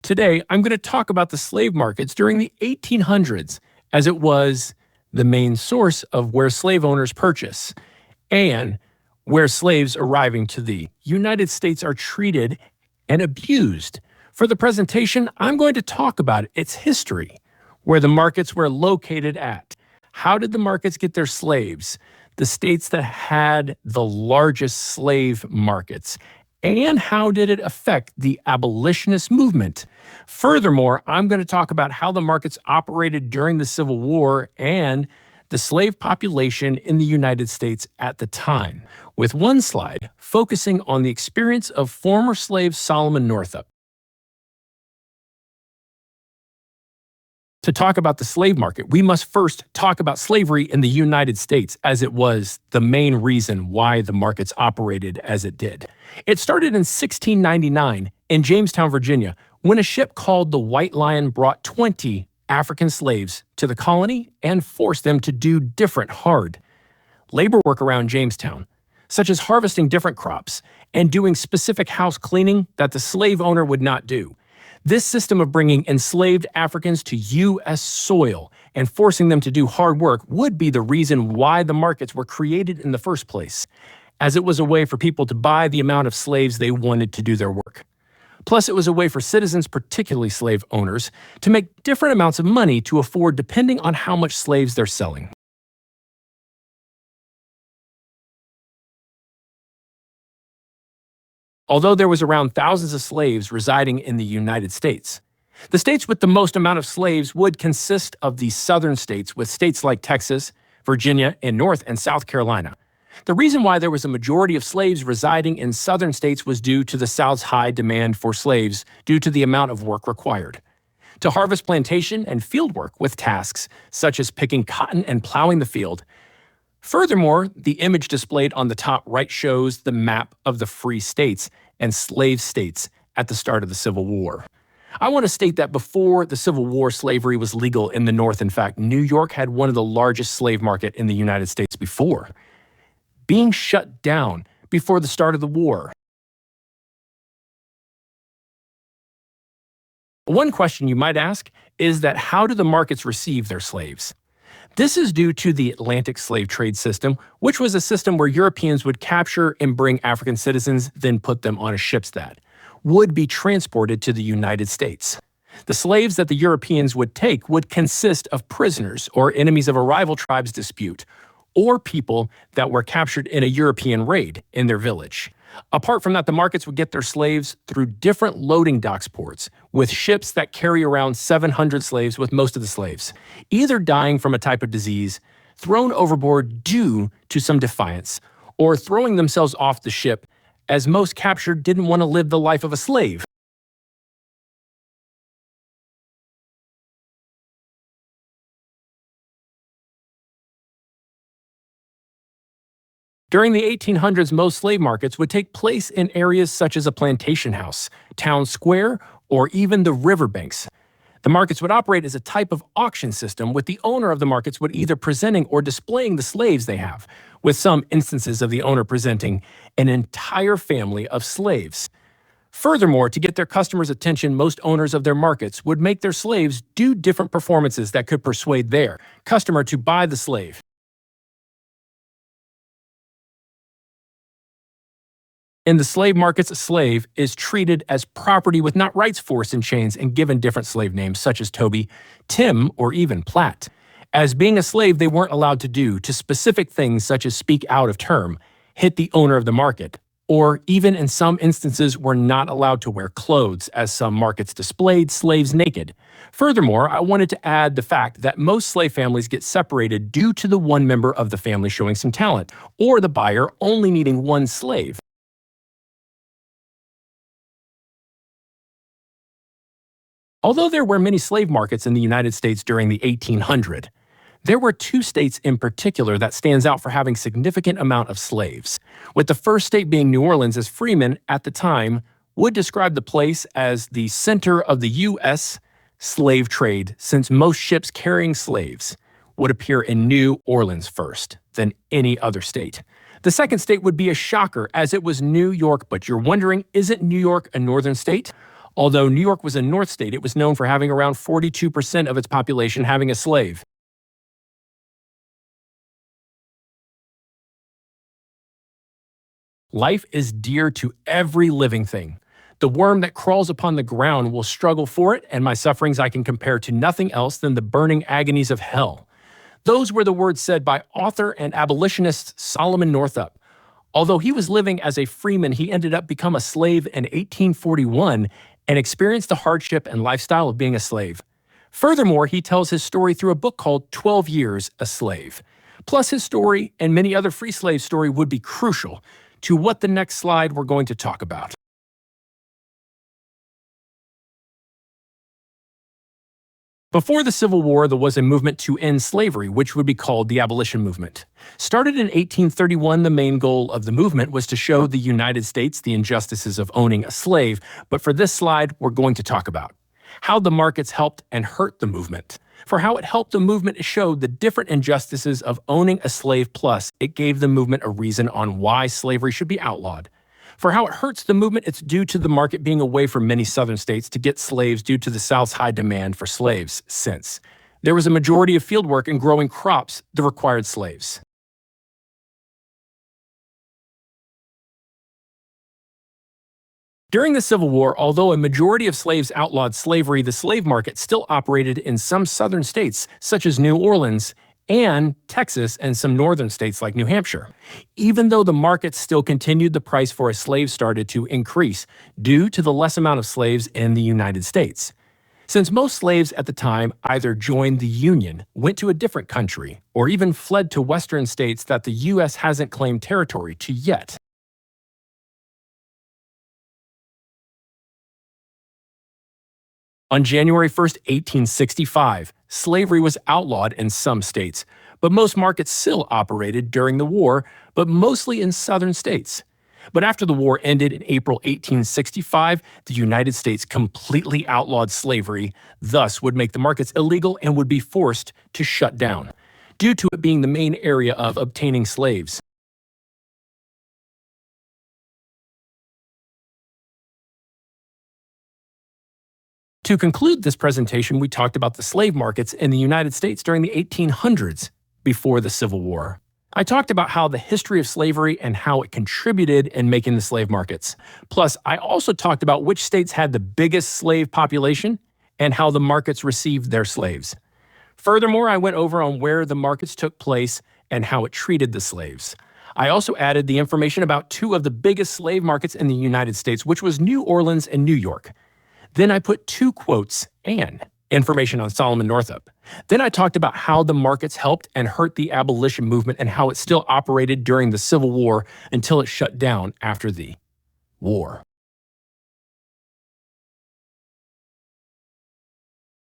Today, I'm going to talk about the slave markets during the 1800s, as it was the main source of where slave owners purchase and where slaves arriving to the United States are treated and abused. For the presentation, I'm going to talk about its history, where the markets were located at. How did the markets get their slaves? The states that had the largest slave markets. And how did it affect the abolitionist movement? Furthermore, I'm going to talk about how the markets operated during the Civil War and the slave population in the United States at the time, with one slide focusing on the experience of former slave Solomon Northup. To talk about the slave market, we must first talk about slavery in the United States, as it was the main reason why the markets operated as it did. It started in 1699 in Jamestown, Virginia, when a ship called the White Lion brought 20 African slaves to the colony and forced them to do different hard labor work around Jamestown, such as harvesting different crops and doing specific house cleaning that the slave owner would not do. This system of bringing enslaved Africans to U.S. soil and forcing them to do hard work would be the reason why the markets were created in the first place, as it was a way for people to buy the amount of slaves they wanted to do their work. Plus, it was a way for citizens, particularly slave owners, to make different amounts of money to afford depending on how much slaves they're selling. Although there was around thousands of slaves residing in the United States, the states with the most amount of slaves would consist of the southern states, with states like Texas, Virginia, and North and South Carolina. The reason why there was a majority of slaves residing in southern states was due to the South's high demand for slaves due to the amount of work required. To harvest plantation and field work with tasks such as picking cotton and plowing the field. Furthermore, the image displayed on the top right shows the map of the free states and slave states at the start of the Civil War. I want to state that before the Civil War, slavery was legal in the North. In fact, New York had one of the largest slave market in the United States before being shut down before the start of the war. One question you might ask is that how do the markets receive their slaves? This is due to the Atlantic slave trade system, which was a system where Europeans would capture and bring African citizens, then put them on a ship that would be transported to the United States. The slaves that the Europeans would take would consist of prisoners or enemies of a rival tribe's dispute, or people that were captured in a European raid in their village. Apart from that, the markets would get their slaves through different loading docks ports, with ships that carry around 700 slaves, with most of the slaves either dying from a type of disease, thrown overboard due to some defiance, or throwing themselves off the ship, as most captured didn't want to live the life of a slave. During the 1800s, most slave markets would take place in areas such as a plantation house, town square, or even the riverbanks. The markets would operate as a type of auction system, with the owner of the markets would either presenting or displaying the slaves they have, with some instances of the owner presenting an entire family of slaves. Furthermore, to get their customers' attention, most owners of their markets would make their slaves do different performances that could persuade their customer to buy the slave. In the slave markets, a slave is treated as property with not rights forced in chains and given different slave names such as Toby, Tim, or even Platt. As being a slave, they weren't allowed to do to specific things such as speak out of term, hit the owner of the market, or even in some instances were not allowed to wear clothes, as some markets displayed slaves naked. Furthermore, I wanted to add the fact that most slave families get separated due to the one member of the family showing some talent, or the buyer only needing one slave. Although there were many slave markets in the United States during the 1800s, there were two states in particular that stands out for having significant amount of slaves, with the first state being New Orleans, as Freeman at the time would describe the place as the center of the U.S. slave trade, since most ships carrying slaves would appear in New Orleans first, than any other state. The second state would be a shocker, as it was New York, but you're wondering, isn't New York a northern state? Although New York was a North state, it was known for having around 42% of its population having a slave. Life is dear to every living thing. The worm that crawls upon the ground will struggle for it, and my sufferings I can compare to nothing else than the burning agonies of hell. Those were the words said by author and abolitionist Solomon Northup. Although he was living as a freeman, he ended up becoming a slave in 1841 and experienced the hardship and lifestyle of being a slave. Furthermore, he tells his story through a book called 12 Years a Slave. Plus, his story and many other free slave stories would be crucial to what the next slide we're going to talk about. Before the Civil War, there was a movement to end slavery, which would be called the Abolition Movement. Started in 1831, the main goal of the movement was to show the United States the injustices of owning a slave, but for this slide, we're going to talk about how the markets helped and hurt the movement. For how it helped the movement, it showed the different injustices of owning a slave, plus it gave the movement a reason on why slavery should be outlawed. For how it hurts the movement, it's due to the market being away from many southern states to get slaves due to the South's high demand for slaves since there was a majority of field work and growing crops that required slaves. During the Civil War, although a majority of slaves outlawed slavery, the slave market still operated in some southern states, such as New Orleans and Texas and some northern states like New Hampshire. Even though the market still continued, the price for a slave started to increase due to the less amount of slaves in the United States. Since most slaves at the time either joined the Union, went to a different country, or even fled to western states that the U.S. hasn't claimed territory to yet. On January 1, 1865, slavery was outlawed in some states, but most markets still operated during the war, but mostly in southern states. But after the war ended in April 1865, the United States completely outlawed slavery, thus would make the markets illegal and would be forced to shut down, due to it being the main area of obtaining slaves. To conclude this presentation, we talked about the slave markets in the United States during the 1800s, before the Civil War. I talked about how the history of slavery and how it contributed in making the slave markets. Plus, I also talked about which states had the biggest slave population and how the markets received their slaves. Furthermore, I went over on where the markets took place and how it treated the slaves. I also added the information about two of the biggest slave markets in the United States, which was New Orleans and New York. Then I put two quotes and information on Solomon Northup. Then I talked about how the markets helped and hurt the abolition movement and how it still operated during the Civil War until it shut down after the war.